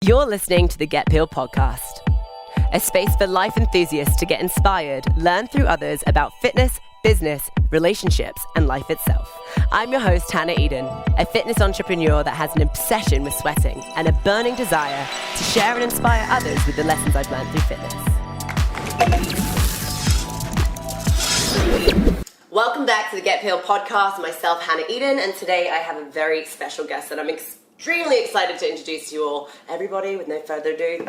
You're listening to the Get Peel podcast, a space for life enthusiasts to get inspired, learn through others about fitness, business, relationships, and life itself. I'm your host, Hannah Eden, a fitness entrepreneur that has an obsession with sweating and a burning desire to share and inspire others with the lessons I've learned through fitness. Welcome back to the Get Peel podcast. Myself, Hannah Eden, and today I have a very special guest that I'm extremely excited to introduce to you all. Everybody, with no further ado,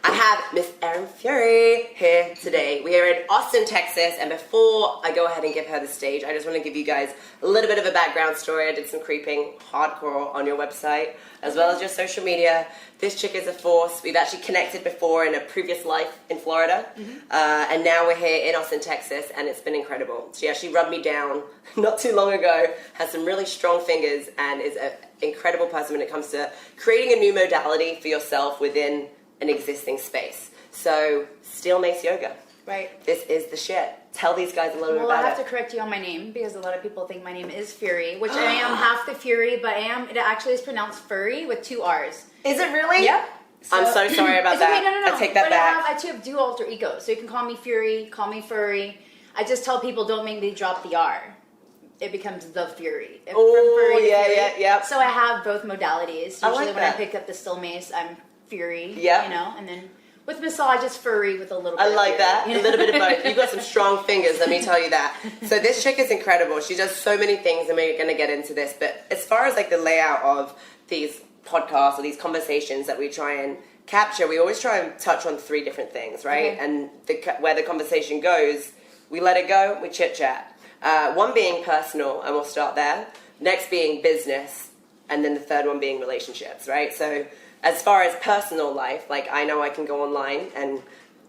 I have Miss Erin Furry here today. We are in Austin, Texas, and before I go ahead and give her the stage, I just want to give you guys a little bit of a background story. I did some creeping hardcore on your website, as well as your social media. This chick is a force. We've actually connected before in a previous life in Florida, and now we're here in Austin, Texas, and it's been incredible. She actually rubbed me down not too long ago, has some really strong fingers, and is an incredible person when it comes to creating a new modality for yourself within an existing space. So, Steel Mace Yoga. Right. This is the shit. Tell these guys a little bit about it. Well, I have to correct you on my name because a lot of people think my name is Fury, which I am half the Fury, but it actually is pronounced Furry with 2 R's. Is it really? Yep. So, I'm so sorry about that. Okay, no. I take that back. I have dual alter egos, so you can call me Fury, call me Furry. I just tell people don't make me drop the R. It becomes the Fury. Oh, yeah. So I have both modalities. Usually when I pick up the Steel Mace, I'm Fury, and then with massage, it's Furry with a little bit I like of that. Fury. A little bit of both. You've got some strong fingers, let me tell you that. So this chick is incredible. She does so many things, and we're going to get into this. But as far as like the layout of these podcasts or these conversations that we try and capture, we always try and touch on 3 different things, right? Okay. And where the conversation goes, we let it go, we chit-chat. One being personal, and we'll start there. Next being business, and then the third one being relationships, right? So as far as personal life, like I know I can go online and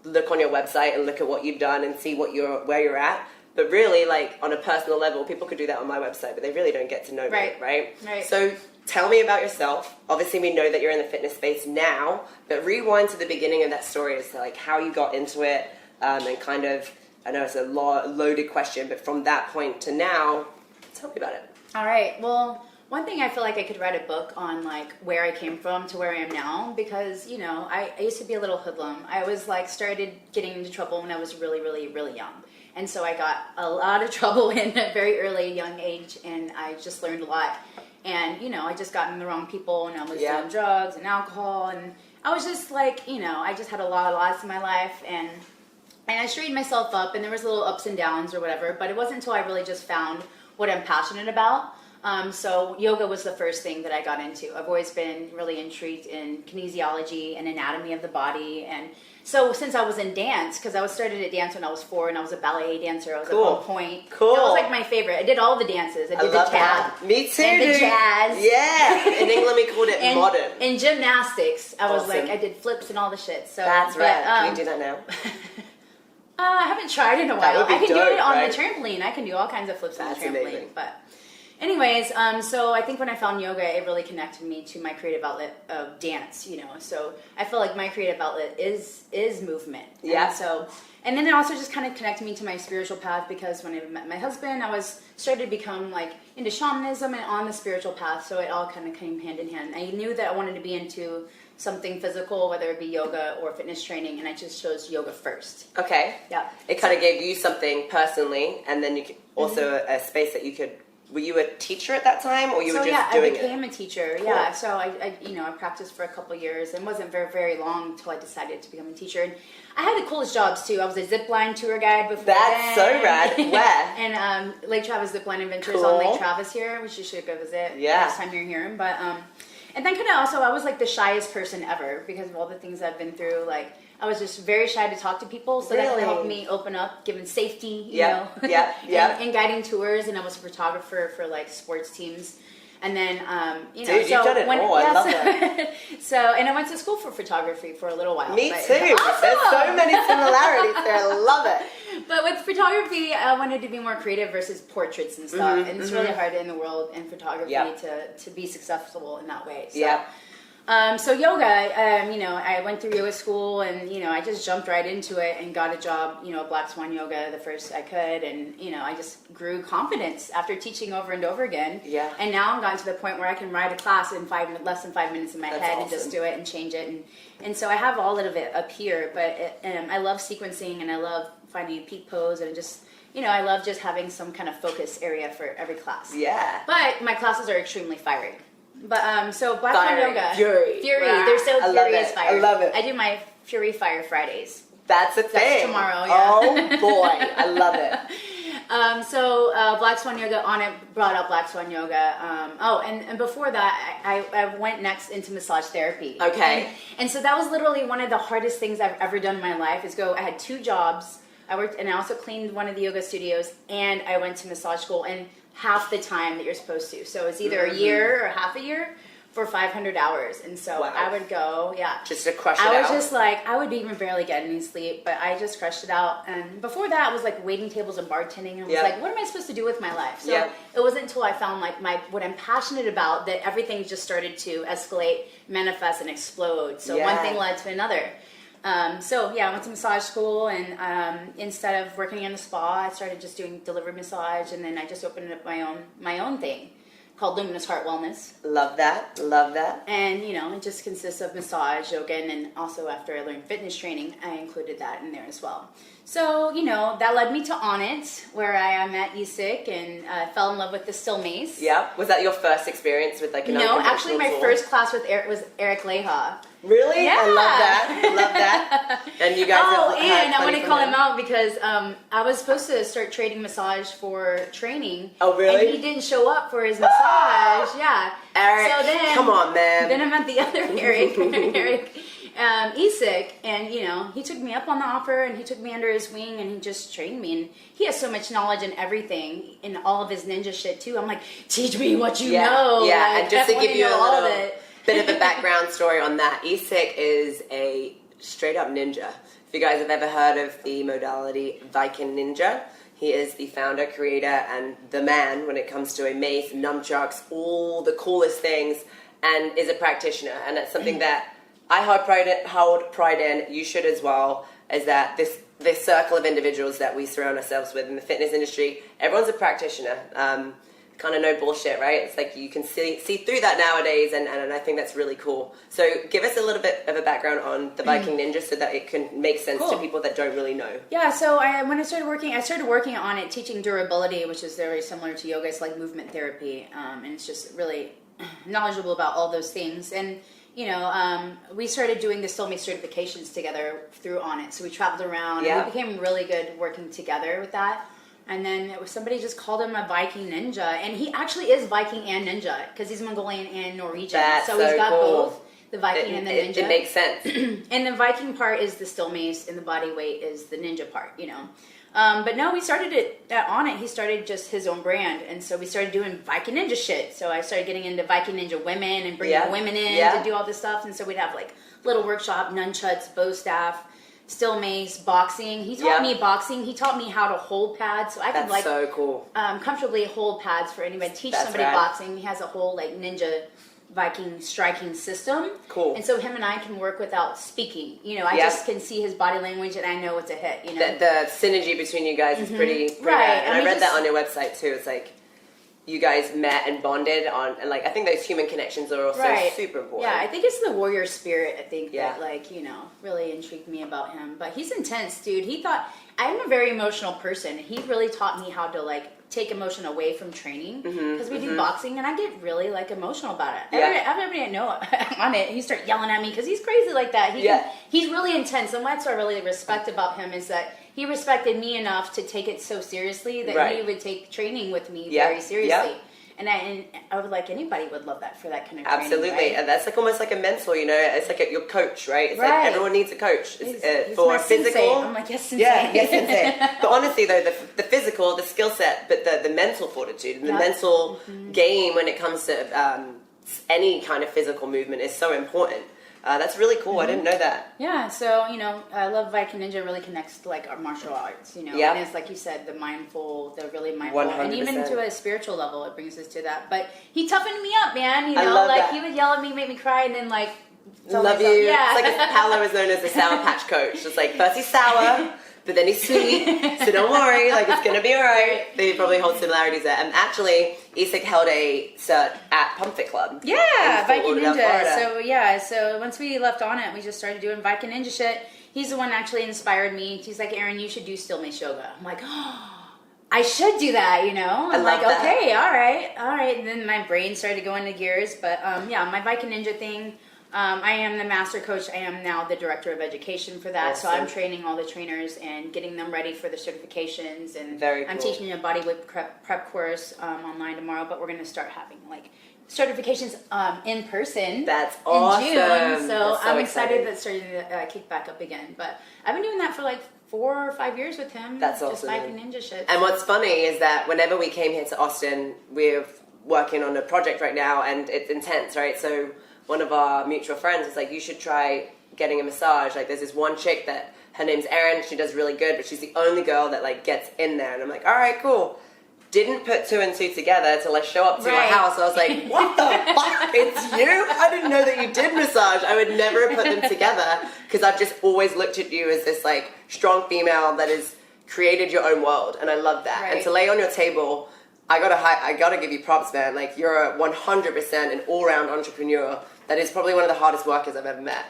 look on your website and look at what you've done and see where you're at. But really, like on a personal level, people could do that on my website, but they really don't get to know me, right? So tell me about yourself. Obviously, we know that you're in the fitness space now, but rewind to the beginning of that story as to like how you got into it, and kind of, I know it's a loaded question, but from that point to now, tell me about it. All right. Well, one thing I feel like I could write a book on, like where I came from to where I am now, because I used to be a little hoodlum. I was started getting into trouble when I was really, really, really young, and so I got a lot of trouble in a very early young age, and I just learned a lot. And I just got in the wrong people, and I was doing drugs and alcohol, and I was just I just had a lot of loss in my life, and I straightened myself up, and there was little ups and downs or whatever. But it wasn't until I really just found what I'm passionate about. So yoga was the first thing that I got into. I've always been really intrigued in kinesiology and anatomy of the body. And so since I was in dance, because I started at dance when I was 4, and I was a ballet dancer. I was at one point. Cool. That was like my favorite. I did all the dances. I did the tap. Me too. And the jazz. Yeah. In England, we called it modern. In gymnastics, I was I did flips and all the shit. So that's right. Can you do that now? I haven't tried in a while. I can do it on the trampoline. I can do all kinds of flips on the trampoline. Amazing. But anyways, so I think when I found yoga, it really connected me to my creative outlet of dance, So I feel like my creative outlet is movement. Yeah. And then it also just kind of connected me to my spiritual path, because when I met my husband, I started to become into shamanism and on the spiritual path. So it all kind of came hand in hand. I knew that I wanted to be into something physical, whether it be yoga or fitness training, and I just chose yoga first. Okay. Yeah. It kind of gave you something personally, and then you could also a space that you could. Were you a teacher at that time, or you were just doing it? I became a teacher. Cool. Yeah. So I practiced for a couple of years, and it wasn't very, very long until I decided to become a teacher. And I had the coolest jobs too. I was a zipline tour guide before. That's so rad. Where? And Lake Travis Zipline Adventures on Lake Travis here, which you should go visit next time you're here. But and then kind of also, I was the shyest person ever because of all the things I've been through. I was just very shy to talk to people, so that helped me open up, given safety, you know. And guiding tours, and I was a photographer for sports teams. And then, Dude, you've done it all. I love that. And I went to school for photography for a little while. Me too. Awesome. There's so many similarities there. I love it. But with photography, I wanted to be more creative versus portraits and stuff. And it's really hard in the world in photography to be successful in that way. So, So yoga, I went through yoga school and, I just jumped right into it and got a job, Black Swan Yoga the first I could. And, I just grew confidence after teaching over and over again. Yeah. And now I'm gotten to the point where I can ride a class in less than 5 minutes in my head awesome. and just do it and change it. And so I have all of it up here, but I love sequencing and I love finding a peak pose and just, I love just having some kind of focus area for every class. Yeah. But my classes are extremely fiery. But so Black Swan Yoga, Fury. Wow. They're so furious fire. I love it. I do my Fury Fire Fridays. That's a thing. That's tomorrow. Yeah. Oh boy, I love it. So Black Swan Yoga on it brought up Black Swan Yoga. And before that, I went next into massage therapy. Okay. And so that was literally one of the hardest things I've ever done in my life. I had 2 jobs. I worked, and I also cleaned one of the yoga studios, and I went to massage school and half the time that you're supposed to. So it's either a year or half a year for 500 hours. And so wow. I would go, just to crush it out. I was just like, I would even barely get any sleep, but I just crushed it out. And before that, it was like waiting tables and bartending. And I was like, what am I supposed to do with my life? So it wasn't until I found like what I'm passionate about that everything just started to escalate, manifest, and explode. So one thing led to another. I went to massage school, and instead of working in a spa, I started just doing delivery massage, and then I just opened up my own thing called Luminous Heart Wellness. Love that. And it just consists of massage, yoga, and then also after I learned fitness training, I included that in there as well. So, that led me to On It, where I met Isik and fell in love with the Steel Mace. Yeah. Was that your first experience with like an No, actually my tool? first class with Eric was Eric Leha. Really? Yeah. I love that. And you guys and I want to call him out because I was supposed to start trading massage for training. Oh, really? And he didn't show up for his massage. Yeah. Eric, so then, come on, man. Then I met the other Eric, Isik, and he took me up on the offer, and he took me under his wing, and he just trained me, and he has so much knowledge in everything, in all of his ninja shit too. I'm like, teach me what you know. Yeah, like, and just to give you a all little of it. bit of a background story on that, Isik is a straight up ninja. If you guys have ever heard of the modality Viking Ninja, he is the founder, creator, and the man when it comes to a mace, nunchucks, all the coolest things, and is a practitioner. And that's something that I hold pride in. You should as well. Is that this circle of individuals that we surround ourselves with in the fitness industry? Everyone's a practitioner. Kind of no bullshit, right? It's like you can see through that nowadays, and I think that's really cool. So give us a little bit of a background on the Viking Ninja so that it can make sense to people that don't really know. Yeah, so when I started working on it, teaching durability, which is very similar to yoga. It's like movement therapy, and it's just really knowledgeable about all those things. And we started doing the Steel Mace certifications together through On It. So we traveled around, and we became really good working together with that. And then somebody just called him a Viking Ninja. And he actually is Viking and Ninja because he's Mongolian and Norwegian. So he's got cool. both, the Viking and the Ninja. It makes sense. And the Viking part is the Steel Mace, and the body weight is the Ninja part, But no, we started it On It. He started just his own brand. And so we started doing Viking Ninja shit. So I started getting into Viking Ninja women and bringing women in to do all this stuff. And so we'd have like little workshop, nunchucks, bow staff, Steel Mace, boxing. He taught me boxing. He taught me how to hold pads, so I could so cool. Comfortably hold pads for anybody. Teach somebody boxing. He has a whole like ninja Viking striking system. Cool. And so him and I can work without speaking. I just can see his body language and I know what to hit. The synergy between you guys is pretty right. And I read that on your website too. It's like you guys met and bonded on, and like I think those human connections are also super important. Yeah, I think it's the warrior spirit. I think that really intrigued me about him. But he's intense, dude. He thought I'm a very emotional person. He really taught me how to like take emotion away from training because we do boxing, and I get really like emotional about it. Everybody I know On It, he start yelling at me because he's crazy like that. He's really intense, and that's what I really respect about him is that he respected me enough to take it so seriously that he would take training with me very seriously. And I would like anybody would love that for that kind of training. Absolutely, right? and that's like almost like a mentor. It's like your coach, right? It's like everyone needs a coach. He's for my physical. Sensei. I'm like, yes, sensei. Yes, sensei. But honestly, though, the physical, the skill set, but the mental fortitude and the mental game when it comes to any kind of physical movement is so important. That's really cool. I didn't know that. Yeah, so, I love Viking Ninja really connects to, like, our martial arts, Yeah. And it's, like you said, the really mindful. 100%. And even to a spiritual level, it brings us to that. But he toughened me up, man, I love that. he would yell at me, make me cry, and then, like, Love you. Yeah. It's like Paolo is known as the Sour Patch Coach. It's like, first he's sour, but then he's sweet, so don't worry, like, it's gonna be alright. They probably hold similarities there. And actually, Isak held a cert at PumpFit Club. Yeah, Viking Ninja. Florida. So once we left on it, we just started doing Viking Ninja shit. He's the one that actually inspired me. He's like, Erin, you should do Steel Mace Yoga. I'm like, oh, I should do that, I'm like, that. okay, all right. And then my brain started going into gears. But my Viking Ninja thing, I am the master coach. I am now the director of education for that. Awesome. So I'm training all the trainers and getting them ready for the certifications. And Very I'm cool. teaching a bodyweight prep course online tomorrow. But we're going to start having like certifications in person. That's awesome. In June. So That's so I'm excited exciting. that's starting to kick back up again. But I've been doing that for like 4 or 5 years with him. That's Just awesome. Viking Ninja shit. And what's funny is that whenever we came here to Austin, we're working on a project right now, and it's intense, right? So one of our mutual friends was like, you should try getting a massage. Like, there's this one chick that, her name's Erin, she does really good, but she's the only girl that, like, gets in there. And I'm like, all right, cool. Didn't put 2 and 2 together till I show up to my house. I was like, what the fuck? It's you? I didn't know that you did massage. I would never have put them together, because I've just always looked at you as this, like, strong female that has created your own world. And I love that. Right. And to lay on your table, I gotta give you props, man. Like, you're a 100% an all-round entrepreneur. That is probably one of the hardest workers I've ever met.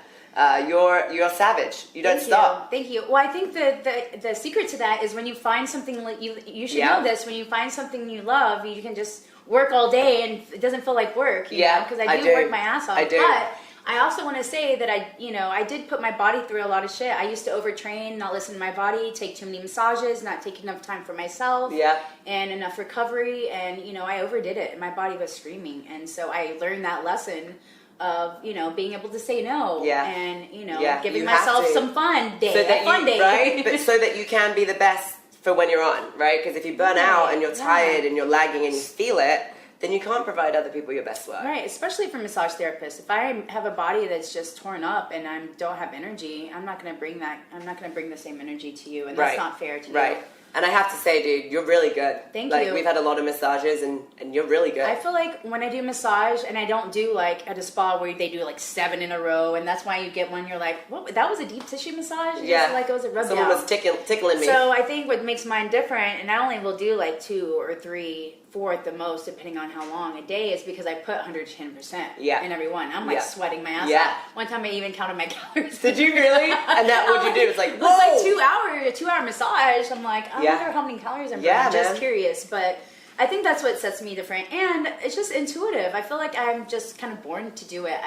You're savage. You don't stop. Thank you. Well, I think the secret to that is when you find something like you should know this. When you find something you love, you can just work all day and it doesn't feel like work. Because I do work my ass off. I do. But I also want to say that I did put my body through a lot of shit. I used to overtrain, not listen to my body, take too many massages, not take enough time for myself, and enough recovery, and I overdid it. And my body was screaming, and so I learned that lesson of being able to say no, and giving myself some fun day, right? But so that you can be the best for when you're on, right? Because if you burn out and you're tired and you're lagging and you feel it, then you can't provide other people your best work. Right, especially for massage therapists. If I have a body that's just torn up and I don't have energy, I'm not going to bring that. I'm not going to bring the same energy to you, and that's not fair to you. Right. And I have to say, dude, you're really good. Thank you. We've had a lot of massages, and you're really good. I feel like when I do massage, and I don't do like at a spa where they do like 7 in a row, and that's why you get one, you're like, what? That was a deep tissue massage? Yeah. Like it was a rub Someone down. was tickling me. So I think what makes mine different, and I only will do like 2 or 3, 4 at the most, depending on how long a day, is because I put 110% in every one. I'm like sweating my ass off. One time I even counted my calories. Did you really? And that what'd you do? It's like, whoa! It was like 2 hour massage. I'm like, I wonder how many calories I'm burning. I'm just curious, but I think that's what sets me different, and it's just intuitive. I feel like I'm just kind of born to do it.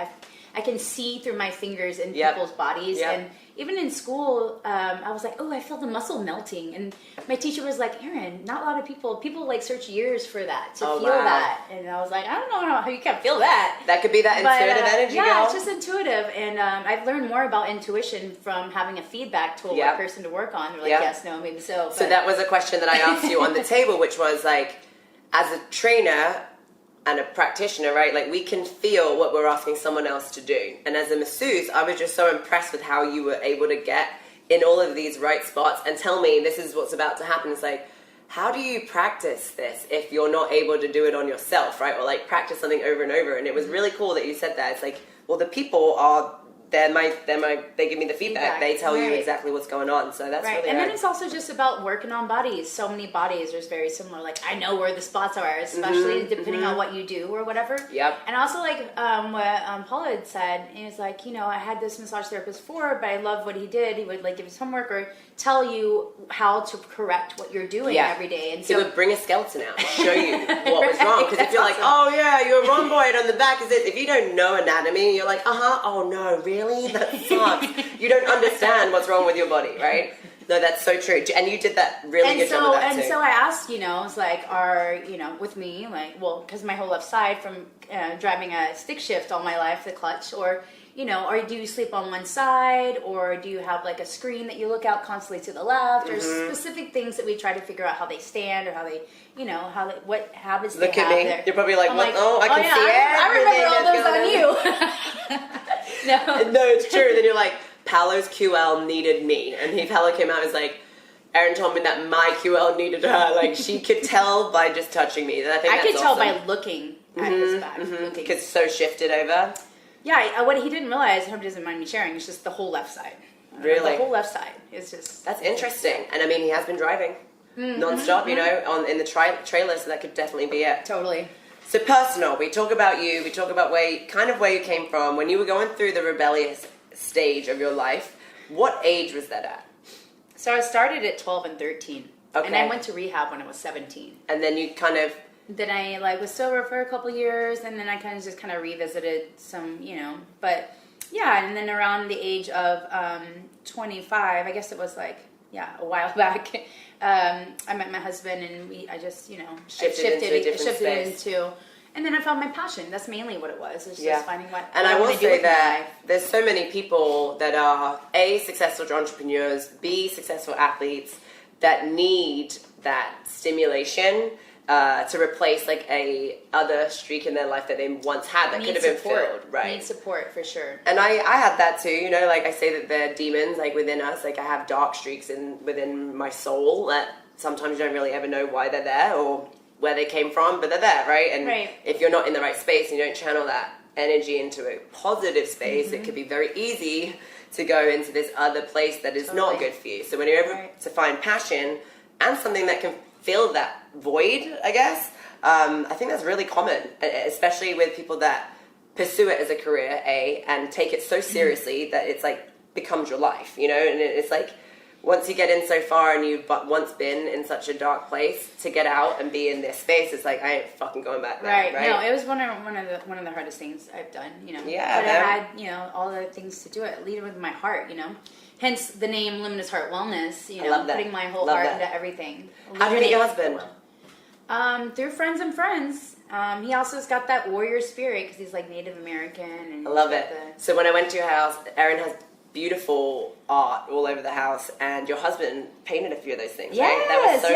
I can see through my fingers in people's bodies, and even in school, I was like, oh, I feel the muscle melting, and my teacher was like, Erin, not a lot of people like search years for that, to feel that, and I was like, I don't know how you can feel that. That could be that intuitive energy, girl. It's just intuitive, and I've learned more about intuition from having a feedback tool, a person to work on. They're like, yes, no, maybe so. So that was a question that I asked you on the table, which was like, as a trainer and a practitioner, right? Like, we can feel what we're asking someone else to do. And as a masseuse, I was just so impressed with how you were able to get in all of these right spots and tell me this is what's about to happen. It's like, how do you practice this if you're not able to do it on yourself, right? Or like practice something over and over. And it was really cool that you said that. It's like, well, the people are, they give me the feedback. They tell you exactly what's going on. So that's really And then it's also just about working on bodies. So many bodies are very similar. Like, I know where the spots are, especially depending on what you do or whatever. Yep. And also like what Paula had said, he was like, I had this massage therapist before, but I love what he did. He would like give us homework or tell you how to correct what you're doing every day. And so he would bring a skeleton out and show you what was wrong. Because if you're like, oh yeah, your rhomboid on the back is it. If you don't know anatomy, you're like, oh no, really? That sucks. You don't understand what's wrong with your body, right? No, that's so true. And you did that really good job with that too. And so I asked, it's like, with me, like, well, because my whole left side from driving a stick shift all my life, the clutch, or or do you sleep on one side, or do you have like a screen that you look out constantly to the left, or specific things that we try to figure out how they stand, or how they, what habits they have. Look at me. You're probably like, I can see I remember all those on you. No, it's true. And then you're like, Paolo's QL needed me. And Paolo came out and was like, Erin told me that my QL needed her. Like, she could tell by just touching me. I think I that's could tell awesome. by looking at his back. Because it's so shifted over. Yeah, what he didn't realize, I hope he doesn't mind me sharing, it's just the whole left side. Really? The whole left side. It's just... That's interesting. And I mean, he has been driving non-stop, you know, in the trailer, so that could definitely be it. Totally. So personal, we talk about you, we talk about where you came from. When you were going through the rebellious stage of your life, what age was that at? So I started at 12 and 13. Okay. And I went to rehab when I was 17. And then you kind of... Then I was sober for a couple years, and then I kind of revisited some, you know, but yeah, and then around the age of 25, I guess it was like, a while back, I met my husband, and I just, you know, shifted into a different space. And then I found my passion. That's mainly what it was. It's just finding what and I will want to do say with my that life. there's so many people that are A, successful entrepreneurs, B, successful athletes that need that stimulation to replace like a other streak in their life that they once had that could have been filled. Right. Need support for sure. And I had that too, you know, like I say that they're demons like within us, like I have dark streaks within my soul that sometimes you don't really ever know why they're there or where they came from, but they're there, right? And if you're not in the right space and you don't channel that energy into a positive space, it could be very easy to go into this other place that is not good for you. So when you're able to find passion and something that can fill that void, I guess, I think that's really common, especially with people that pursue it as a career, and take it so seriously that it's like becomes your life, you know? And it's like, once you get in so far and you've once been in such a dark place, to get out and be in this space, it's like, I ain't fucking going back there, right? No, it was one of the hardest things I've done, you know. Yeah, but I had, you know, all the things to do it, lead it with my heart, you know. Hence the name Luminous Heart Wellness, you know, putting my whole heart into everything. How did you meet your husband? Through friends and friends. He also has got that warrior spirit because he's like Native American. And I love it. So when I went to your house, Erin has beautiful art all over the house, and your husband painted a few of those things, right? That was so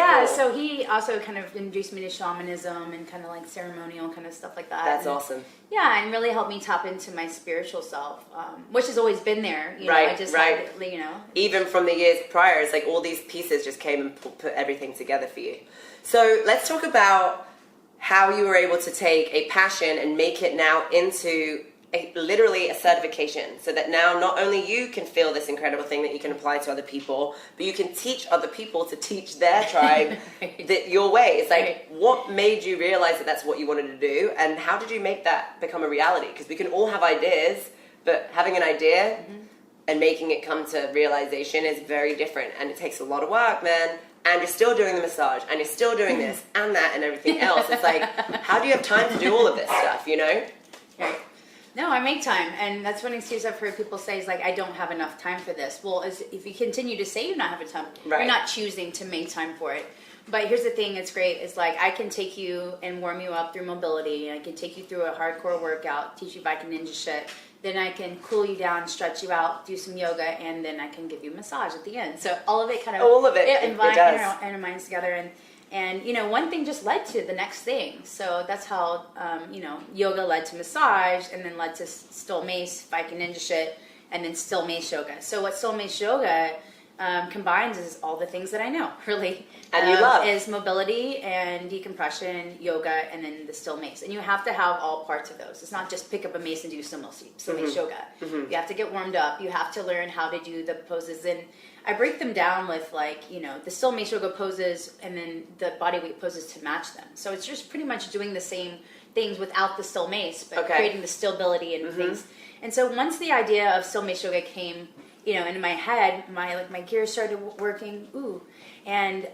cool. So he also kind of introduced me to shamanism and kind of like ceremonial kind of stuff like that. That's awesome. Yeah, and really helped me tap into my spiritual self, which has always been there. You know, I just had, you know. Even from the years prior, it's like all these pieces just came and put everything together for you. So let's talk about how you were able to take a passion and make it now into literally a certification, so that now not only you can feel this incredible thing that you can apply to other people, but you can teach other people to teach their tribe your way. It's like, what made you realize that that's what you wanted to do, and how did you make that become a reality? Because we can all have ideas, but having an idea and making it come to realization is very different, and it takes a lot of work, man. And you're still doing the massage, and you're still doing this and that and everything else. It's like, how do you have time to do all of this stuff, you know? Right. No, I make time, and that's one excuse I've heard people say is like, I don't have enough time for this. Well, if you continue to say you're not having time, you're not choosing to make time for it. But here's the thing, it's great. It's like, I can take you and warm you up through mobility, and I can take you through a hardcore workout, teach you Viking Ninja shit. Then I can cool you down, stretch you out, do some yoga, and then I can give you a massage at the end. So all of it kind of intertwines together. And, you know, one thing just led to the next thing. So that's how, you know, yoga led to massage, and then led to Steel Mace, Viking Ninja shit, and then Steel Mace Yoga. So what Steel Mace Yoga combines is all the things that I know, really. And you love. Is mobility and decompression, yoga, and then the Steel Mace. And you have to have all parts of those. It's not just pick up a mace and do Steel Mace Yoga. You have to get warmed up. You have to learn how to do the poses. And I break them down with, like, you know, the Steel Mace Yoga poses and then the bodyweight poses to match them. So it's just pretty much doing the same things without the Steel Mace, but creating the stability and things. And so once the idea of Steel Mace Yoga came, you know, into my head, my gears started working, and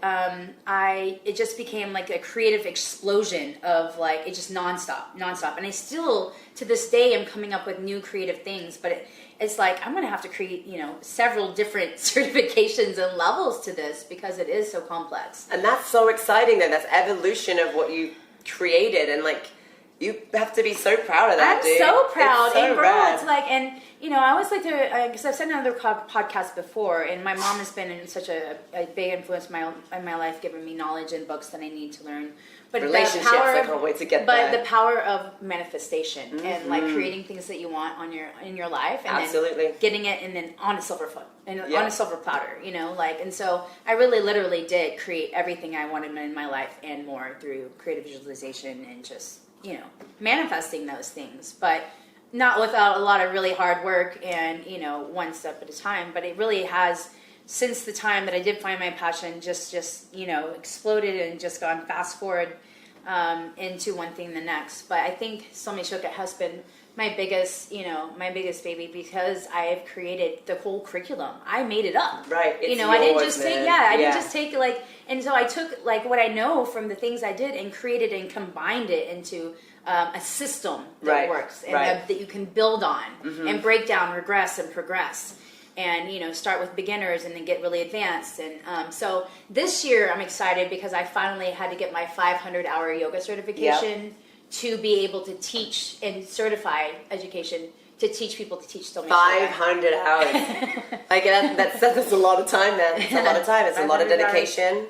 it just became like a creative explosion of, like, it just nonstop. And I still, to this day, am coming up with new creative things, but it's like, I'm going to have to create, you know, several different certifications and levels to this because it is so complex. And that's so exciting, though. That's evolution of what you created, and, like, You have to be so proud of that, I'm dude. so proud. It's so and bro, rad. it's like, and you know, I always like to, because I've said in other podcasts before, and my mom has been in such a big influence in my life, giving me knowledge and books that I need to learn. But Relationships, I can't wait to get there. But the power of manifestation and like creating things that you want in your life, and Absolutely. then getting it, and then on a silver foot and on a silver platter, you know, like, and so I really literally did create everything I wanted in my life and more through creative visualization and just, you know, manifesting those things, but not without a lot of really hard work and, you know, one step at a time. But it really has, since the time that I did find my passion, just you know, exploded and just gone fast forward into one thing the next. But I think Steel Mace Yoga has been my biggest baby, because I have created the whole curriculum. I made it up. Right. You know, I didn't just take, I didn't just take like, and so I took like what I know from the things I did and created and combined it into a system that works and that you can build on and break down, regress, and progress. And, you know, start with beginners and then get really advanced. And so this year I'm excited because I finally had to get my 500-hour yoga certification to be able to teach and certified education to teach people to teach Steel Mace Yoga. 500 hours. Like that's a lot of time, man. It's a lot of time. It's a lot of dedication.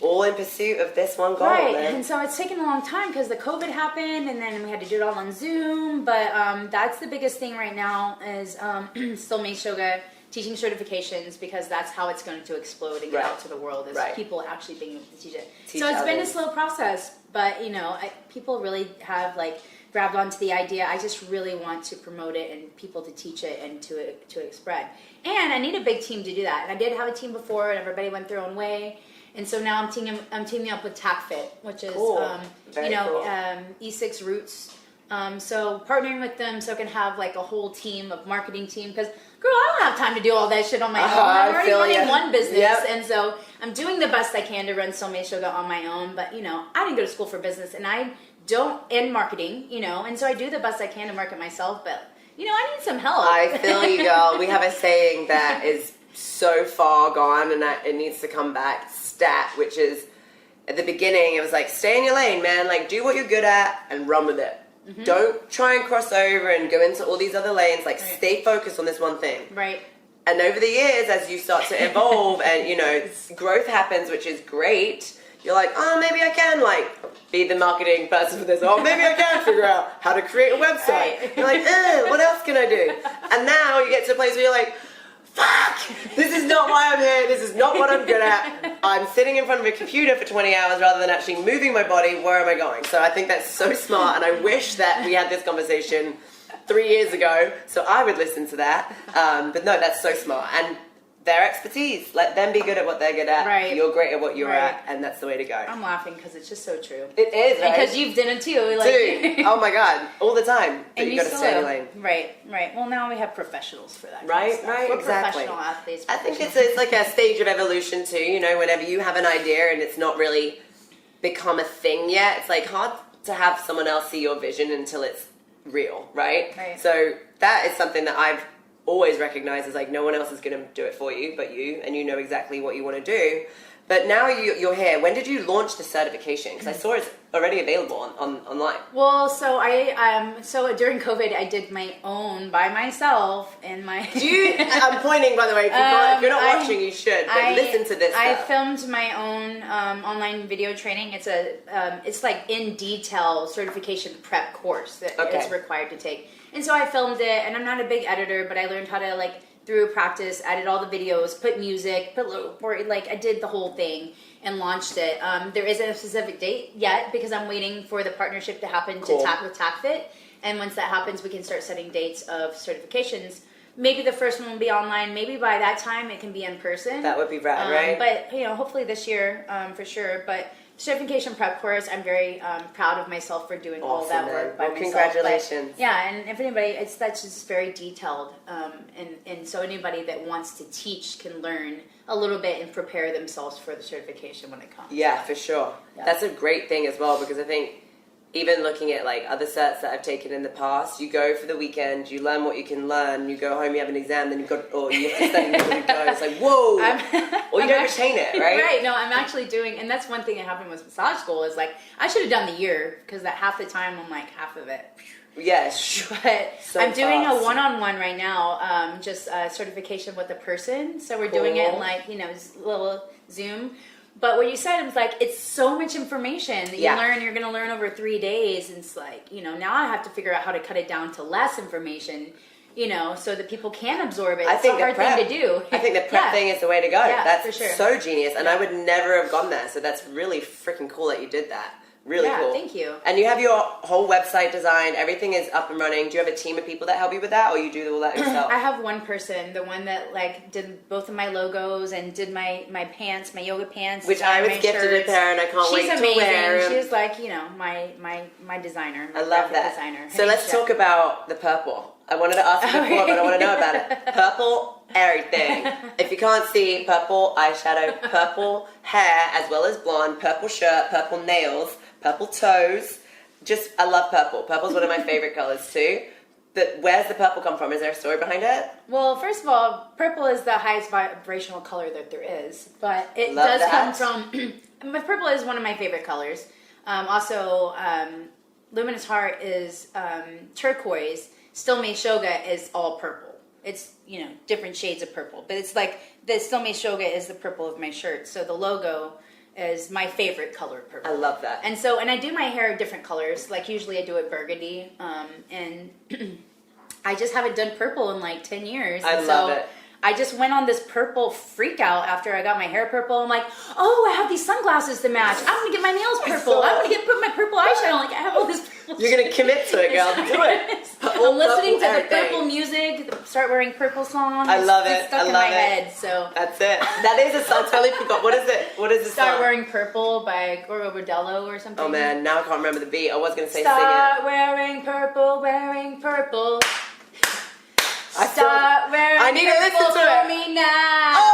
All in pursuit of this one goal, right, man. and so it's taken a long time because the COVID happened, and then we had to do it all on Zoom. But that's the biggest thing right now is Steel Mace Yoga teaching certifications, because that's how it's going to explode and get out to the world, is people actually being able to teach it. So it's been a slow process, but you know, people really have like grabbed onto the idea. I just really want to promote it and people to teach it and to spread. And I need a big team to do that. And I did have a team before, and everybody went their own way. And so now I'm teaming up with PumpFit, which is E6 Roots. So partnering with them so I can have like a whole team of marketing team, because girl, I don't have time to do all that shit on my own. I'm already running one business, and so I'm doing the best I can to run Steel Mace Yoga on my own. But you know, I didn't go to school for business, and I don't in marketing, you know, and so I do the best I can to market myself. But you know, I need some help. I feel you, girl. We have a saying that is so far gone, and that it needs to come back. Stat, which is at the beginning, it was like, stay in your lane, man. Like, do what you're good at and run with it. Don't try and cross over and go into all these other lanes. Like, stay focused on this one thing. Right. And over the years, as you start to evolve and, you know, growth happens, which is great, you're like, oh, maybe I can, like, be the marketing person for this. Oh, maybe I can figure out how to create a website. Right. You're like, what else can I do? And now you get to a place where you're like, fuck! This is not why I'm here. This is not what I'm good at. I'm sitting in front of a computer for 20 hours rather than actually moving my body. Where am I going? So I think that's so smart, and I wish that we had this conversation 3 years ago so I would listen to that. But no, that's so smart. And their expertise, let them be good at what they're good at. Right. You're great at what you're at, and that's the way to go. I'm laughing because it's just so true. It is, right? Because you've done it too. Like, dude, oh my God, all the time. But and you got to stay in your lane. Right. Well, now we have professionals for that. Right, kind of stuff. right, We're exactly. Professional athletes. I think it's like a stage of evolution too. You know, whenever you have an idea and it's not really become a thing yet, it's like hard to have someone else see your vision until it's real, right? Right. So that is something that I've always recognized, as like no one else is going to do it for you but you, and you know exactly what you want to do. But now you're here. When did you launch the certification? Because I saw it's already available online. Well, so so during COVID, I did my own by myself and my. I'm pointing, by the way. If you're not watching, you should. But listen to this. I filmed my own online video training. It's like in detail certification prep course that is required to take. And so I filmed it, and I'm not a big editor, but I learned how to like. Through practice, edit all the videos, put music, I did the whole thing and launched it. There isn't a specific date yet because I'm waiting for the partnership to happen with TACFit. And once that happens, we can start setting dates of certifications. Maybe the first one will be online. Maybe by that time it can be in person. That would be rad, right? But you know, hopefully this year for sure. But certification prep course, I'm very proud of myself for doing all that work by myself. Congratulations. But, yeah, and if anybody, that's just very detailed, and so anybody that wants to teach can learn a little bit and prepare themselves for the certification when it comes. Yeah, for sure. Yeah. That's a great thing as well, because I think even looking at like other certs that I've taken in the past, you go for the weekend, you learn what you can learn, you go home, you have an exam, then you have to study more to go. It's like, whoa! Or you don't retain it, right? Right. No, I'm actually doing, and that's one thing that happened with massage school is like, I should have done the year because that half the time I'm like half of it. Yes. But so I'm doing fast. a one-on-one right now, just a certification with a person. So we're doing it in like, little Zoom. But what you said, it was like, it's so much information that you learn, you're going to learn over 3 days. And it's like, now I have to figure out how to cut it down to less information, so that people can absorb it. It's a hard thing to do. I think the prep thing is the way to go. Yeah, that's for sure. so genius. And I would never have gone there. So that's really freaking cool that you did that. Really cool. Thank you. And you have your whole website designed. Everything is up and running. Do you have a team of people that help you with that, or you do all that yourself? I have one person, the one that like did both of my logos and did my pants, my yoga pants, which I was gifted a pair, and I can't wait to wear them. She's like my designer. My I love that. Designer. So let's talk about the purple. I wanted to ask you before, but I want to know about it. Purple everything. If you can't see, purple eyeshadow, purple hair, as well as blonde, purple shirt, purple nails, purple toes. I love purple. Purple's one of my favorite colors too. But where's the purple come from? Is there a story behind it? Well, first of all, purple is the highest vibrational color that there is. But it come from... Purple is one of my favorite colors. Also, Luminous Heart is turquoise. Steel Mace Yoga is all purple. It's, different shades of purple. But it's like, the Steel Mace Yoga is the purple of my shirt. So the logo is my favorite color, purple. I love that. And I do my hair different colors. Like usually I do it burgundy. And I just haven't done purple in like 10 years. I love it. I just went on this purple freak out after I got my hair purple. I'm like, I have these sunglasses to match. I'm going to get my nails purple. I'm going to put my purple eyeshadow on. Like, I have all this purple. You're going to commit to it, girl. Do it. I'm listening to the purple music, start wearing purple songs. I love it. It's stuck in my head, so. That's it. That is a song. I totally forgot. What is it? What is the Start song? Wearing Purple by Goro Bordello or something. Oh, man. Now I can't remember the beat. I was going to say Start sing it. wearing purple, wearing purple. I need to listen to it. For me now. Oh!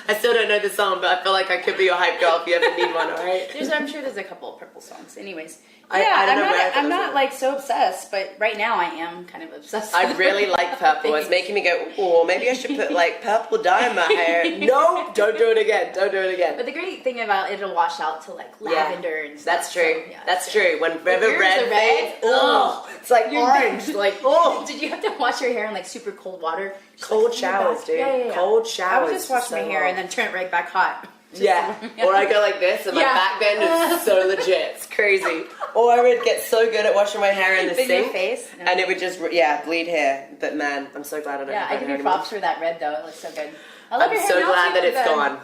I still don't know the song, but I feel like I could be your hype girl if you ever need one, alright? I'm sure there's a couple of purple songs. Anyways. I'm not like so obsessed, but right now I am kind of obsessed. I really like purple. It's making me go, maybe I should put like purple dye in my hair. No, don't do it again. Don't do it again. But the great thing about it'll wash out to like lavender and stuff. That's true. So, That's true. Whenever red fades, it's like orange. Like, Did you have to wash your hair in like super cold water? Cold showers, dude. Yeah. Cold showers. I would just wash my hair and then turn it right back hot. Or I go like this and my back bend is so legit. It's crazy. Or I would get so good at washing my hair in the sink. Your face? No. And it would just, bleed hair. But man, I'm so glad I don't have I that give hair you anymore. props for that red though. It looks so good. I love I'm your hair so now, glad too, that it's but- gone.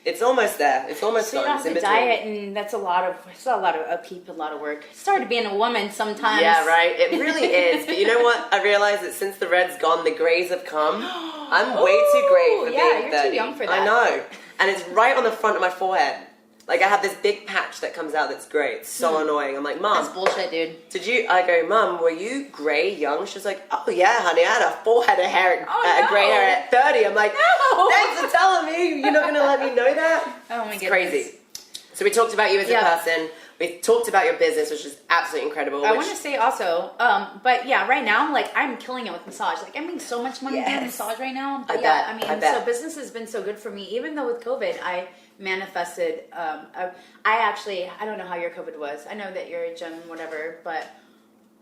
It's almost there. It's almost So you gone. don't have to diet, and that's a lot of upkeep, a lot of work. It's hard being a woman sometimes. Yeah, right. It really is. But you know what? I realize that since the red's gone, the greys have come. I'm way too gray for being 30. You're too young for that. I know. And it's right on the front of my forehead. Like, I have this big patch that comes out that's grey. It's so annoying. I'm like, Mom. That's bullshit, dude. I go, Mom, were you grey young? She's like, oh, yeah, honey. I had a forehead of hair, grey hair at 30. I'm like, thanks for telling me. You're not going to let me know that? Oh, my goodness. Crazy. So we talked about you as a person. We talked about your business, which is absolutely incredible. I want to say also, but yeah, right now, like, I'm killing it with massage. Like, I'm making so much money doing massage right now. But I bet. So business has been so good for me. Even though with COVID, I manifested, I don't know how your COVID was. I know that you're a Gen whatever, but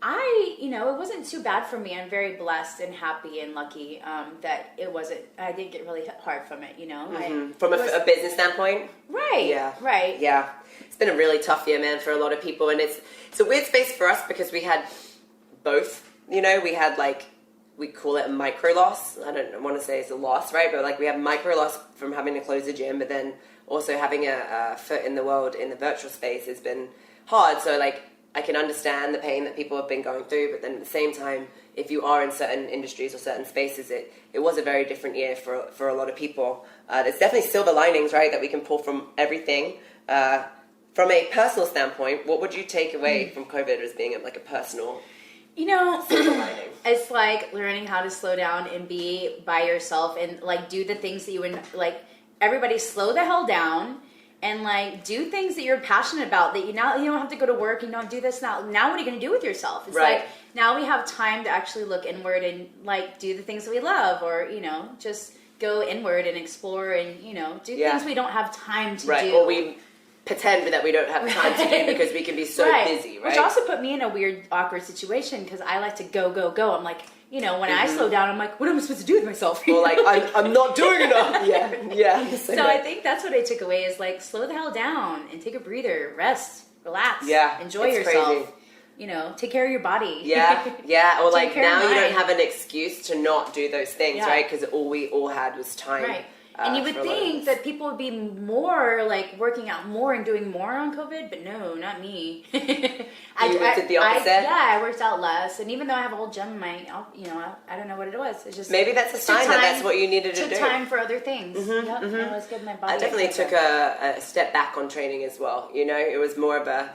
it wasn't too bad for me. I'm very blessed and happy and lucky that I didn't get really hard from it, From a business standpoint? Right. Yeah. Right. Yeah. It's been a really tough year, man, for a lot of people. And it's a weird space for us because we had both. We had we call it a micro loss. I don't want to say it's a loss, right? But we have micro loss from having to close the gym, but then also having a foot in the world in the virtual space has been hard. So I can understand the pain that people have been going through, but then at the same time, if you are in certain industries or certain spaces, it was a very different year for a lot of people. There's definitely silver linings, right, that we can pull from everything. From a personal standpoint, what would you take away from COVID as being a personal silver lining? It's like learning how to slow down and be by yourself and do the things that you would everybody slow the hell down and like do things that you're passionate about, that you don't have to go to work, you don't do this now what are you going to do with yourself? It's like now we have time to actually look inward and like do the things that we love, or just go inward and explore and do things we don't have time to do, or we pretend that we don't have time to do because we can be so busy, right? Which also put me in a weird, awkward situation because I like to go. I'm like, when I slow down, I'm like, what am I supposed to do with myself? Or like, I'm not doing enough. Yeah. So I think that's what I took away is like, slow the hell down and take a breather, rest, relax, enjoy yourself. Crazy. Take care of your body. Yeah. Or like now you don't have an excuse to not do those things, right? Because all we all had was time. Right. And you would think that people would be more like working out more and doing more on COVID, but no, not me. You did the opposite? I worked out less, and even though I have a whole gym in my, I don't know what it was. It's just maybe that's a sign that that's what you needed to do. Took time for other things. It was good. My body. I definitely took a step back on training as well. It was more of a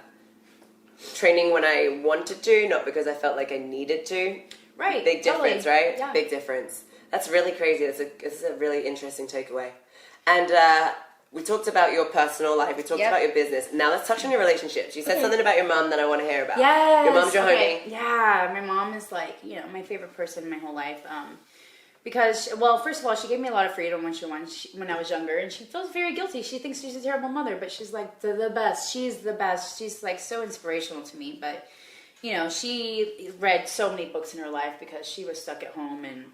training when I wanted to, not because I felt like I needed to. Right. Big difference, right? Yeah. Big difference. That's really crazy. It's a really interesting takeaway. And we talked about your personal life. We talked about your business. Now let's touch on your relationships. You said something about your mom that I want to hear about. Yes. Your mom's your homie. Yeah, my mom is like, my favorite person in my whole life. Because, first of all, she gave me a lot of freedom when I was younger, and she feels very guilty. She thinks she's a terrible mother, but she's like the best. She's the best. She's like so inspirational to me. But, she read so many books in her life because she was stuck at home, and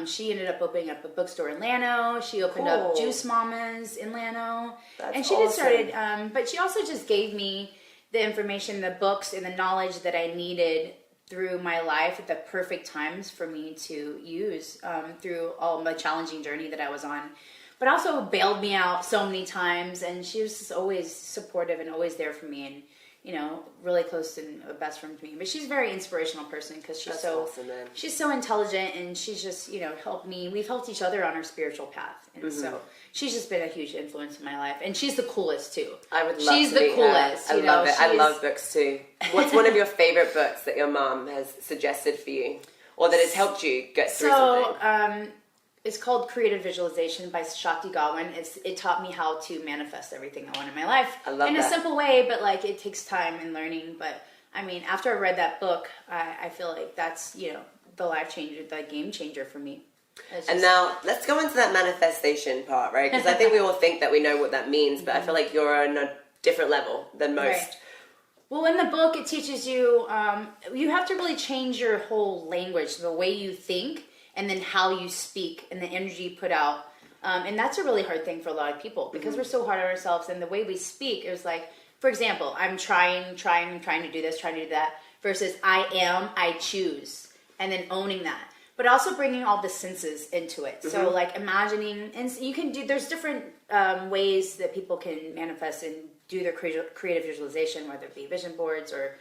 she ended up opening up a bookstore in Llano. She opened up Juice Mamas in Llano. And she just started, but she also just gave me the information, the books, and the knowledge that I needed through my life at the perfect times for me to use through all my challenging journey that I was on. But also bailed me out so many times, and she was just always supportive and always there for me, and really close and a best friend to me. But she's a very inspirational person because she's so intelligent, and she's just, helped me. We've helped each other on our spiritual path. And so she's just been a huge influence in my life. And she's the coolest too. I would love She's to the meet coolest. Her. I love it. I love books too. What's one of your favorite books that your mom has suggested for you? Or that has helped you get through something? It's called Creative Visualization by Shakti Gawain. It taught me how to manifest everything I want in my life. I love in that. a simple way, but like it takes time and learning. But I mean, after I read that book, I feel like that's, the life changer, the game changer for me. And now let's go into that manifestation part, right? Because I think we all think that we know what that means, but I feel like you're on a different level than most. Right. Well, in the book, it teaches you, you have to really change your whole language, the way you think, and then how you speak and the energy you put out. And that's a really hard thing for a lot of people because we're so hard on ourselves, and the way we speak, it was like, for example, I'm trying to do this, trying to do that, versus I choose, and then owning that. But also bringing all the senses into it. So like imagining, and you can do, there's different ways that people can manifest and do their creative visualization, whether it be vision boards or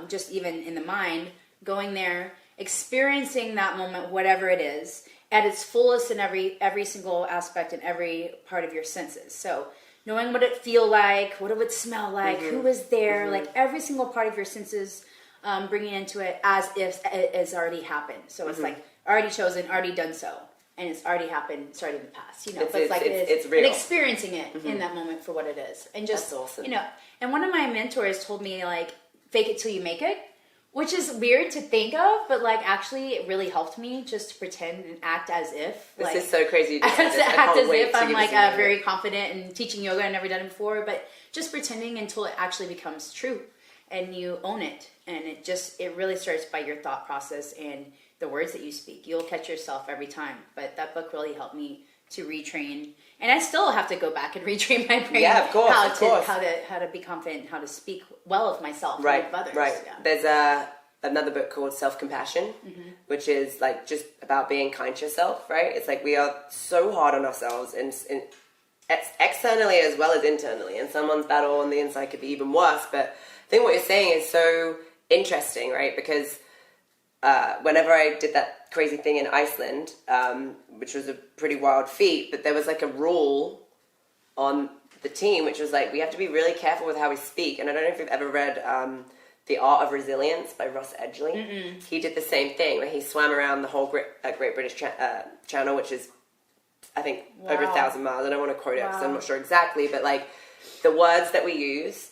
just even in the mind, going there, experiencing that moment, whatever it is, at its fullest in every single aspect and every part of your senses. So knowing what it feel like, what it would smell like, who was there, like every single part of your senses, bringing into it as if it has already happened. So it's like already chosen, already done so, and it's already happened, it's already in the past. It's real. And experiencing it in that moment for what it is, and just that's awesome. And one of my mentors told me like, fake it till you make it. Which is weird to think of, but like actually it really helped me just to pretend and act as if. This is so crazy. Act as if I'm like very confident and teaching yoga. I've never done it before, but just pretending until it actually becomes true and you own it. And it really starts by your thought process and the words that you speak. You'll catch yourself every time. But that book really helped me to retrain. And I still have to go back and retrain my brain. Yeah, of course, how to be confident, how to speak well of myself and of others. Right. Yeah. There's another book called Self-Compassion, which is like just about being kind to yourself, right? It's like we are so hard on ourselves and externally as well as internally. And someone's battle on the inside could be even worse. But I think what you're saying is so interesting, right? Because whenever I did that crazy thing in Iceland, which was a pretty wild feat, but there was like a rule on the team, which was like, we have to be really careful with how we speak. And I don't know if you've ever read The Art of Resilience by Ross Edgley. He did the same thing where he swam around the whole Great British Channel, which is I think over 1,000 miles. I don't want to quote it because I'm Wow. not sure exactly, but like the words that we use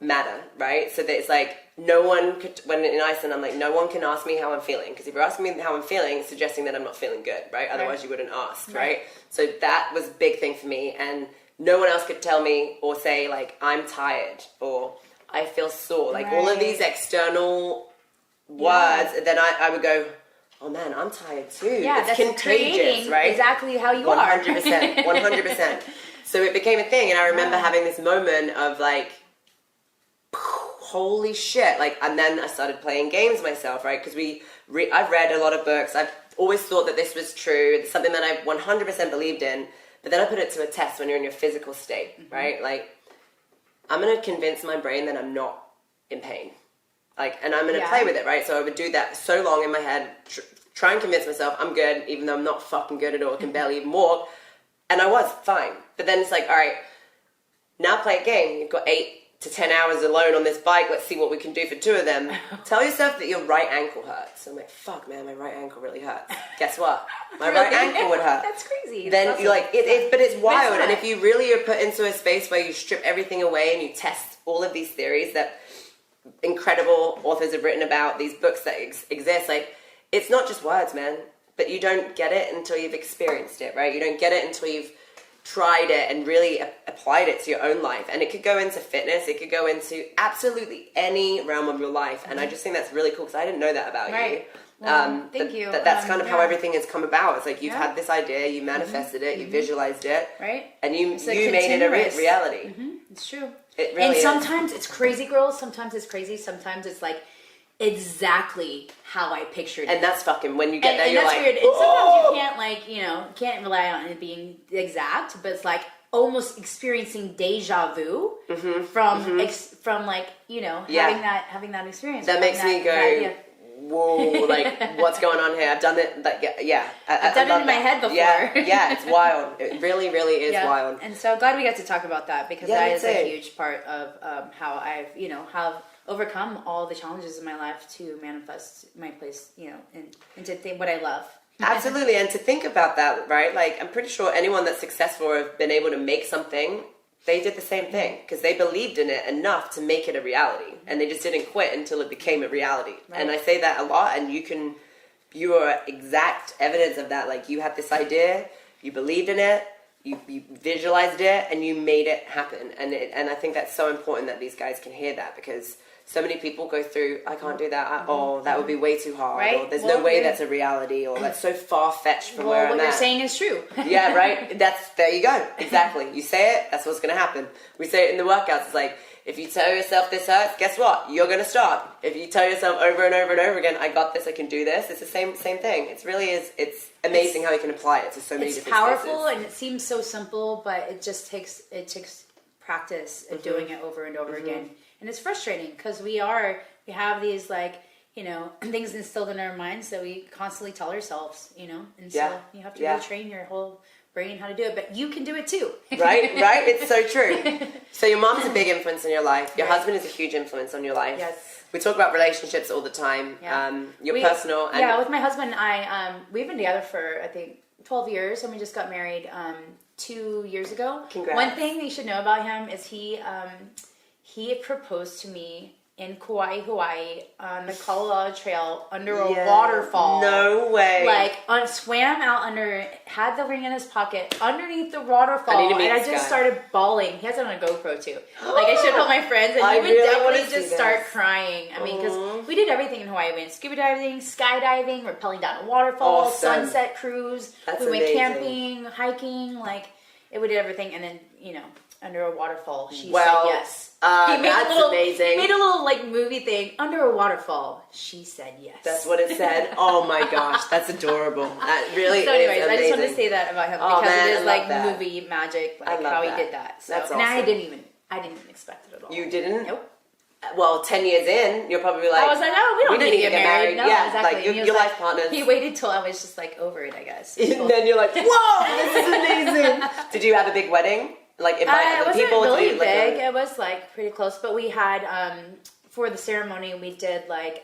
matter, right? So that it's like no one could, when in Iceland, I'm like, no one can ask me how I'm feeling, because if you're asking me how I'm feeling, it's suggesting that I'm not feeling good, right? Otherwise you wouldn't ask, right? So that was a big thing for me, and no one else could tell me or say like I'm tired or I feel sore, like all of these external words. Then I would go, oh man, I'm tired too. Yeah, it's that's contagious, right? Exactly how you 100%, are. 100%. So it became a thing, and I remember having this moment of like, holy shit, like, and then I started playing games myself, right? Because I've read a lot of books. I've always thought that this was true. It's something that I 100% believed in, but then I put it to a test when you're in your physical state, right? Like, I'm going to convince my brain that I'm not in pain. Like, and I'm going to play with it, right? So I would do that so long in my head, try and convince myself I'm good, even though I'm not fucking good at all, can barely even walk. And I was fine. But then it's like, all right, now play a game. You've got 8 to 10 hours alone on this bike. Let's see what we can do for 2 of them. Tell yourself that your right ankle hurts. I'm like, fuck, man, my right ankle really hurts. Guess what? My right ankle would hurt. That's crazy. Then That's you're like, but it's wild. It's and if you really are put into a space where you strip everything away and you test all of these theories that incredible authors have written about, these books that exist, like, it's not just words, man. But you don't get it until you've experienced it, right? You don't get it until you've tried it and really applied it to your own life. And it could go into fitness, it could go into absolutely any realm of your life. And I just think that's really cool, because I didn't know that about you. Well, thank you. That's kind of how everything has come about. It's like you've had this idea, you manifested it, you visualized it, right? And you made it a reality. It's true. It really and is. sometimes it's crazy, girls. Sometimes it's crazy. Sometimes it's like exactly how I pictured it. And that's fucking, when you get there, and you're that's like, weird. And sometimes you can't, like, can't rely on it being exact, but it's like almost experiencing deja vu from like, having that experience. That makes me go, whoa, like, what's going on here? I've done it, like, I've done it in my head before. Yeah, it's wild. It really, really is wild. And so glad we got to talk about that, because that is a huge part of how I've, have overcome all the challenges in my life to manifest my place, and to think what I love. Absolutely. And to think about that, right? Like, I'm pretty sure anyone that's successful or have been able to make something, they did the same thing, because they believed in it enough to make it a reality, and they just didn't quit until it became a reality. Right. And I say that a lot, and you are exact evidence of that. Like, you had this idea, you believed in it, you visualized it, and you made it happen. And I think that's so important that these guys can hear that, because so many people go through, I can't do that, or that would be way too hard, right? or there's no way that's a reality, or that's so far-fetched from where I'm at. What you're saying is true. Yeah, right? There you go. Exactly. You say it, that's what's going to happen. We say it in the workouts. It's like, if you tell yourself this hurts, guess what? You're going to stop. If you tell yourself over and over and over again, I got this, I can do this, it's the same thing. It's amazing how you can apply it to so many different spaces. It's powerful, and it seems so simple, but it takes practice of doing it over and over again. And it's frustrating, because we have these, like, things instilled in our minds that we constantly tell ourselves, and so you have to retrain your whole brain how to do it, but you can do it too. Right? It's so true. So your mom's a big influence in your life. Your husband is a huge influence on your life. Yes. We talk about relationships all the time. Yeah. Personal. And with my husband, we've been together for, I think, 12 years, and we just got married 2 years ago. Congrats. One thing you should know about him is he proposed to me in Kauai, Hawaii, on the Colorado Trail under a waterfall. No way. Like, swam out under, had the ring in his pocket, underneath the waterfall, and I just started bawling. He has it on a GoPro too. Like, I showed all my friends, and he would definitely just start crying. I mean, because we did everything in Hawaii. We went scuba diving, skydiving, rappelling down a waterfall, sunset cruise. We went camping, hiking, like, we did everything, and then, under a waterfall, she said yes. Amazing. He made a little, like, movie thing. Under a waterfall, she said yes. That's what it said. Oh my gosh, that's adorable. That really so anyways, is amazing. I just wanted to say that about him, because it is like movie magic, like how he did that. So, that's awesome. And I didn't expect it at all. You didn't? Nope. Well, 10 years in, you're probably like, I was like, oh, we don't need to get married. No, yeah, exactly. like your life partners. He waited till I was just like over it, I guess. And then you're like, whoa, this is amazing. Did you have a big wedding? Like, invite other people? It wasn't really big. It was like pretty close, but we had for the ceremony, we did like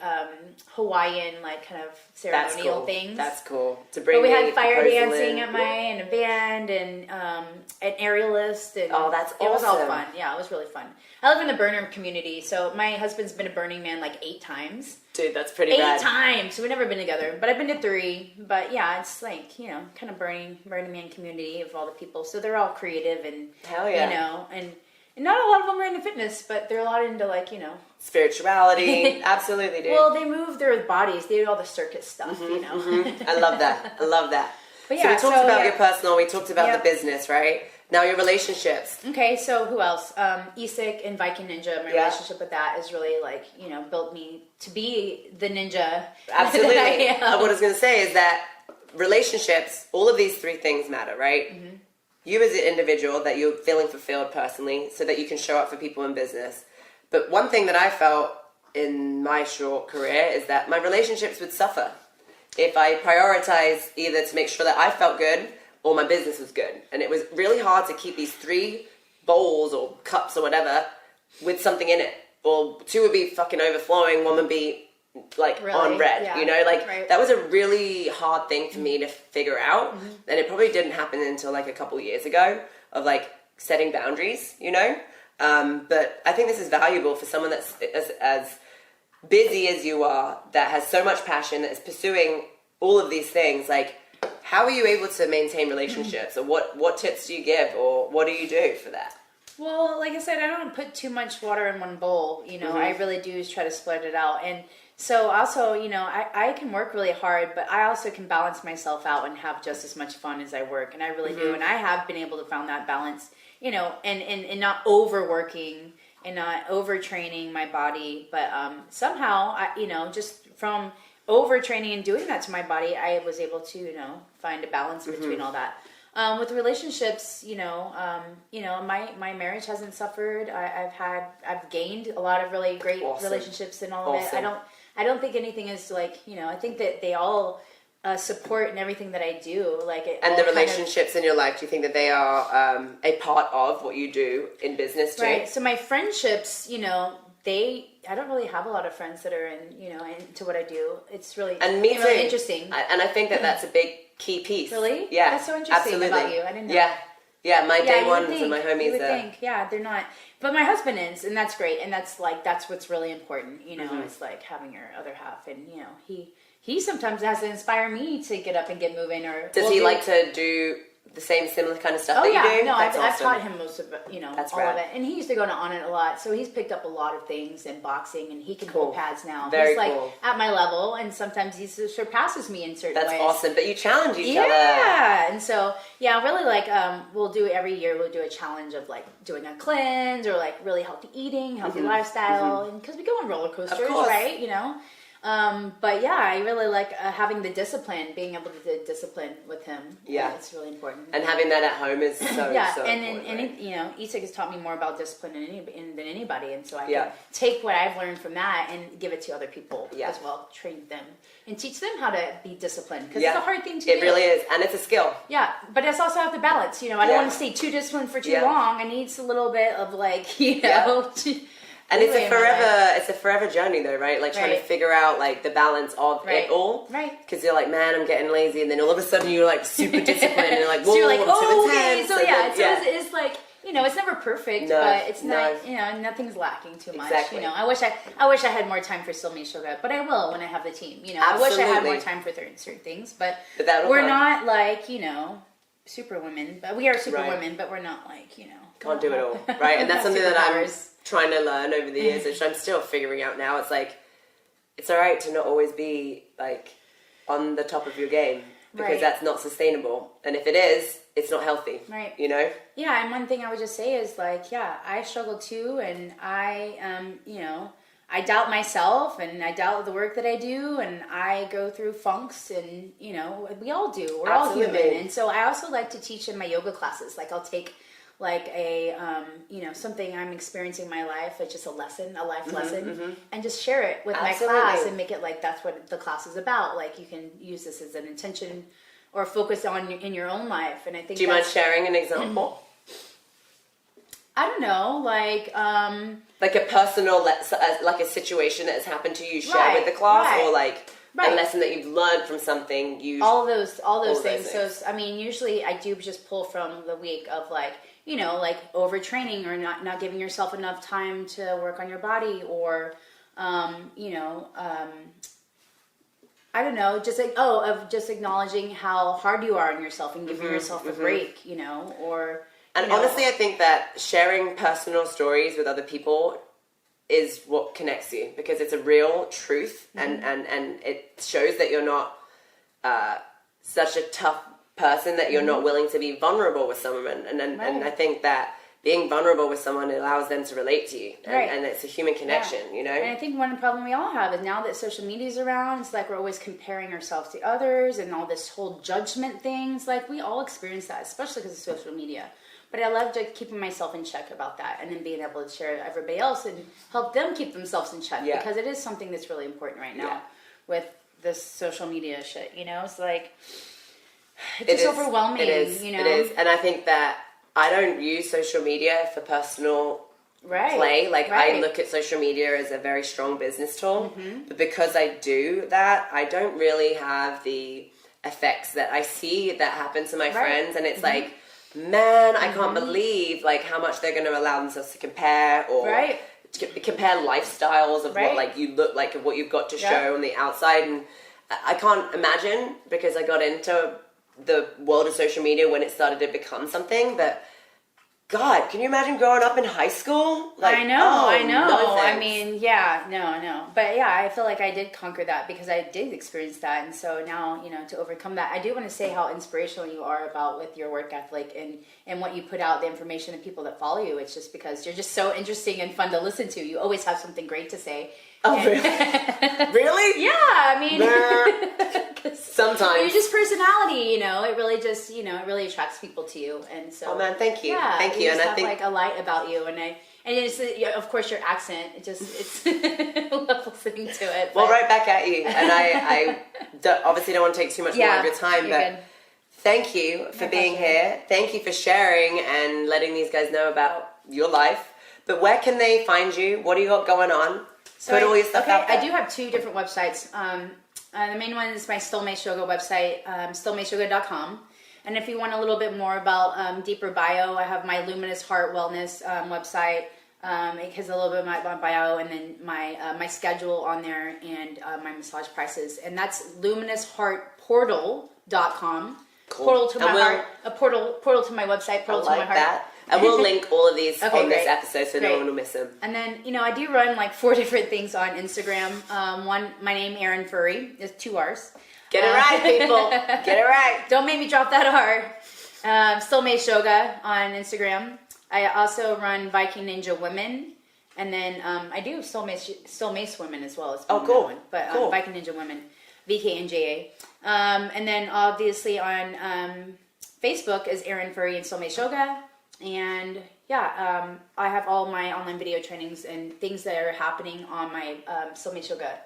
Hawaiian, like kind of ceremonial things. That's cool. To bring. But we had fire dancing at and a band and an aerialist. And that's awesome. It was all fun. Yeah, it was really fun. I live in the burner community, so my husband's been a Burning Man like 8 times. Dude, that's pretty rad. 8 times. So we've never been together, but I've been to 3. But yeah, it's like, kind of Burning Man community of all the people. So they're all creative and, hell yeah. And not a lot of them are into fitness, but they're a lot into like, spirituality. Absolutely, dude. Well, they move their bodies. They do all the circus stuff, I love that. But yeah, so we talked about your personal, we talked about the business, right? Now your relationships. Okay, so who else? Isik and Viking Ninja. My relationship with that is really like, built me to be the ninja. Absolutely. What I was going to say is that relationships, all of these 3 things matter, right? Mm-hmm. You as an individual, that you're feeling fulfilled personally so that you can show up for people in business. But one thing that I felt in my short career is that my relationships would suffer if I prioritized either to make sure that I felt good or my business was good. And it was really hard to keep these 3 bowls or cups or whatever with something in it. Or 2 would be fucking overflowing, 1 would be like on red, that was a really hard thing for me to figure out. Mm-hmm. And it probably didn't happen until like a couple years ago of like setting boundaries, but I think this is valuable for someone that's as busy as you are, that has so much passion, that is pursuing all of these things. Like, how are you able to maintain relationships, or what tips do you give, or what do you do for that? Well, like I said, I don't put too much water in one bowl, I really do try to split it out. And so also, I can work really hard, but I also can balance myself out and have just as much fun as I work. And I really do. And I have been able to find that balance, and not overworking and not overtraining my body. But somehow, just from overtraining and doing that to my body, I was able to, find a balance between all that. With relationships, my marriage hasn't suffered. I've gained a lot of really great relationships and all of it. I don't think anything is like, I think that they all support in everything that I do. And the relationships in your life, do you think that they are a part of what you do in business too? Right. So my friendships, I don't really have a lot of friends that are into what I do. It's really, really interesting. And I think that that's a big key piece. Really? Yeah. That's so interesting about you. I didn't know. Yeah, my day ones and my homies are. They're not. But my husband is, and that's great. And that's what's really important, it's like having your other half. And, he sometimes has to inspire me to get up and get moving. Or does he like to do the similar kind of stuff that you do? No, I've taught him most of it, that's all rad. Of it. And he used to go on it a lot, so he's picked up a lot of things in boxing, and he can hold pads now. Very he's cool. At my level, and sometimes he surpasses me in certain ways. That's awesome, but you challenge each other. Yeah, and so, really we'll do every year, we'll do a challenge of like doing a cleanse or like really healthy eating, healthy lifestyle, and because we go on roller coasters, right, but I really like having the discipline, being able to do discipline with him. Yeah, it's really important. And having that at home is so so important. And Isik has taught me more about discipline than anybody, and so I can take what I've learned from that and give it to other people as well, train them and teach them how to be disciplined, because it's a hard thing to do. It really is, and it's a skill. Yeah, but it's also have to balance. I don't want to stay too disciplined for too long. I need a little bit of And it's a forever journey though, right? Like trying to figure out like the balance of it all. Right. Because you're like, man, I'm getting lazy, and then all of a sudden you're like super disciplined, and you're like, whoa, so you're like, I'm too intense. So it's like, it's never perfect, but it's not, nothing's lacking too much. Exactly. I wish I had more time for Steel Mace Yoga, but I will when I have the team. I wish I had more time for certain things, but we're not like, super women, but we are super women, but we're not like, can't do it all, right? And that's something that I'm trying to learn over the years, which I'm still figuring out now. It's like, it's all right to not always be like on the top of your game, because that's not sustainable. And if it is, it's not healthy. Right. Yeah. And one thing I would just say is like, I struggle too, and I I doubt myself, and I doubt the work that I do, and I go through funks, and we all do. We're all human. And so I also like to teach in my yoga classes. Like I'll take like a something I'm experiencing in my life, it's just a life lesson, and just share it with my class and make it like that's what the class is about. Like you can use this as an intention or focus on in your own life. And I think, do you mind sharing an example? I don't know, like a personal, like a situation that has happened to you, share with the class, or like a lesson that you've learned from something. All those things. So I mean, usually I do just pull from the week of like, you know, like overtraining or not giving yourself enough time to work on your body, or you know, I don't know, just like of just acknowledging how hard you are on yourself and giving yourself a break, you know, or. And honestly, I think that sharing personal stories with other people is what connects you, because it's a real truth, and it shows that you're not such a tough person, that you're not willing to be vulnerable with someone. And I think that being vulnerable with someone allows them to relate to you, and it's a human connection, you know? And I think one problem we all have is now that social media is around, it's like we're always comparing ourselves to others and all this whole judgment things. Like we all experience that, especially because of social media. But I love keeping myself in check about that, and then being able to share with everybody else and help them keep themselves in check, because it is something that's really important right now with this social media shit, you know? It's like, it's overwhelming, you know? It is. And I think that I don't use social media for personal play. Like, I look at social media as a very strong business tool. But because I do that, I don't really have the effects that I see that happen to my friends. And it's like, man, I can't believe like how much they're going to allow themselves to compare, or compare lifestyles of what like you look like, of what you've got to show on the outside. And I can't imagine, because I got into the world of social media when it started to become something, but God, can you imagine growing up in high school? Like, I know. I mean, no. But yeah, I feel like I did conquer that because I did experience that. And so now, you know, to overcome that, I do want to say how inspirational you are about with your work ethic and what you put out, the information, and people that follow you. It's just because you're just so interesting and fun to listen to. You always have something great to say. Oh, really? Really? Yeah, I mean, sometimes you're just personality, you know. It really just, you know, it really attracts people to you, and so. Oh man, thank you, thank you. And I have think like a light about you, and it's of course your accent. It's love listening to it. Well, right back at you, and I obviously don't want to take too much more of your time, but. Good. Thank you for being here. Thank you for sharing and letting these guys know about your life. But where can they find you? What do you got going on? So all your stuff out there. I do have two different websites. The main one is my Steel Mace Yoga website, steelmaceyoga.com. And if you want a little bit more about deeper bio, I have my Luminous Heart Wellness website. It has a little bit of my bio, and then my schedule on there, and my massage prices. And that's luminousheartportal.com. Cool. Portal to my heart, a portal to my website, portal to my heart. That. And we'll link all of these on this episode so no one will miss them. And then, you know, I do run like 4 different things on Instagram. One, my name, Erin Furry, is 2 R's. Get it right, people. Get it right. Don't make me drop that R. Steel Mace Yoga on Instagram. I also run Viking Ninja Women. And then I do Steel Mace Women as well. Oh, cool. One. But cool. Viking Ninja Women, VKNJA. And then obviously on Facebook is Erin Furry and Steel Mace Yoga. And yeah, I have all my online video trainings and things that are happening on my Steel Mace Yoga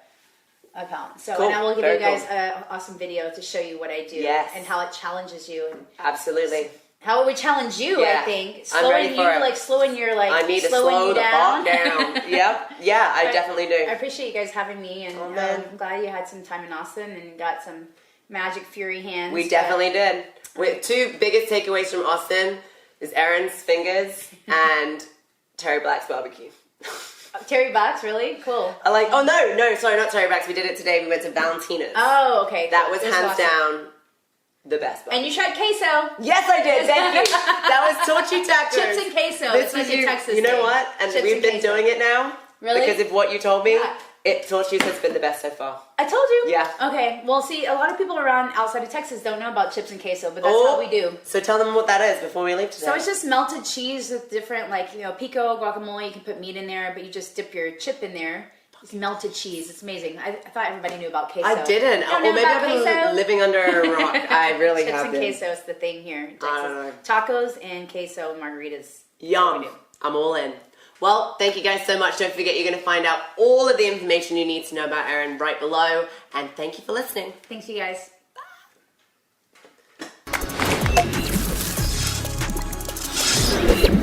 account. So cool. And I will give you guys an awesome video to show you what I do and how it challenges you. And absolutely. How it would challenge you, I think. Slowing your I need to slow the fuck down. Yep. Yeah, I definitely do. I appreciate you guys having me, and I'm glad you had some time in Austin and got some magic fury hands. We definitely did. With 2 biggest takeaways from Austin is Erin's fingers and Terry Black's barbecue. Terry Black's, really? Cool. Sorry, not Terry Black's. We did it today. We went to Valentina's. Oh, okay. That was hands down the best barbecue. And you tried queso. Yes, I did. Thank you. That was torchy tacos. Chips and queso. It's like a Texas You know what? And Chips we've been doing it now. Really? Because of what you told me. Yeah. Torchy's has been the best so far. I told you? Yeah. Okay. Well, see, a lot of people around outside of Texas don't know about chips and queso, but that's what we do. So tell them what that is before we leave today. So it's just melted cheese with different, pico, guacamole. You can put meat in there, but you just dip your chip in there. It's melted cheese. It's amazing. I thought everybody knew about queso. I didn't. Well, maybe I've been living under a rock. I really have been. Chips and queso is the thing here in Texas. I don't know. Tacos and queso margaritas. Yum. I'm all in. Well, thank you guys so much. Don't forget, you're going to find out all of the information you need to know about Erin right below. And thank you for listening. Thanks, you guys.